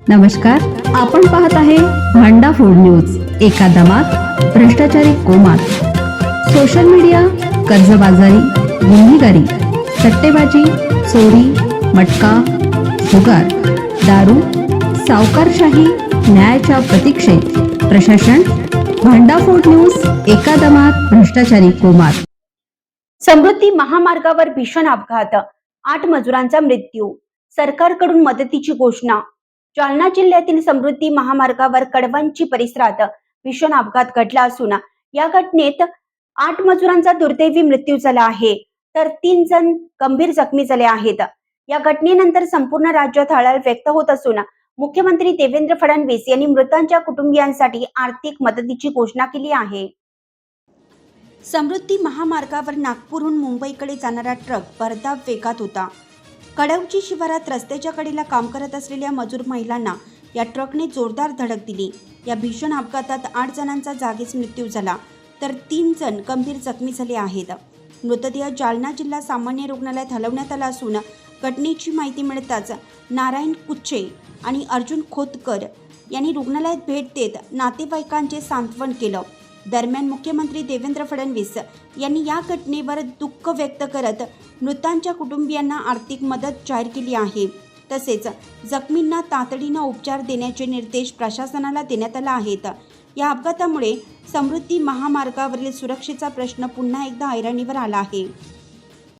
नमस्कार, आपण पाहत आहे भांडा फूड न्यूज. एका दमात भ्रष्टाचारी कोमात. सोशल मीडिया, कर्जबाजारी, गुन्हेगारी, सट्टेबाजी, चोरी, मटका, जुगार, दारू, सावकारशाही, न्यायाच्या प्रतीक्षेत प्रशासन. भांडा फूड न्यूज. एका दमात भ्रष्टाचारी कोमात. समृद्धी महामार्गावर भीषण अपघात, 8 मजुरांचा मृत्यू. सरकारकडून मदतीची घोषणा. जालना जिल्ह्यातील समृद्धी महामार्गावर कडवंची परिसरात भीषण अपघात घडला असून या घटनेत 8 मजुरांचा दुर्दैवी मृत्यू झाला आहे, तर 3 जण गंभीर जखमी झाले आहेत. या घटनेनंतर संपूर्ण राज्यात हळहळ व्यक्त होत असून मुख्यमंत्री देवेंद्र फडणवीस यांनी मृतांच्या कुटुंबियांसाठी आर्थिक मदतीची घोषणा केली आहे. समृद्धी महामार्गावर नागपूरहून मुंबईकडे जाणारा ट्रक भरधाव वेगात होता. कडवची शिवारात रस्त्याच्या कडेला काम करत असलेल्या मजूर महिलांना या ट्रकने जोरदार धडक दिली. या भीषण अपघातात 8 जणांचा जागीच मृत्यू झाला, तर 3 जण गंभीर जखमी झाले आहेत. मृतदेह जालना जिल्हा सामान्य रुग्णालयात हलवण्यात आला असून घटनेची माहिती मिळताच नारायण कुच्चे आणि अर्जुन खोतकर यांनी रुग्णालयात भेट देत नातेवाईकांचे सांत्वन केलं. दरम्यान मुख्यमंत्री देवेंद्र फडणवीस यांनी या घटनेवर दुःख व्यक्त करत मृतांच्या कुटुंबियांना आर्थिक मदत जाहीर केली आहे. तसेच जखमींना तातडीनं उपचार देण्याचे निर्देश प्रशासनाला देण्यात आले आहेत. या अपघातामुळे समृद्धी महामार्गावरील सुरक्षेचा प्रश्न पुन्हा एकदा ऐरणीवर आला आहे.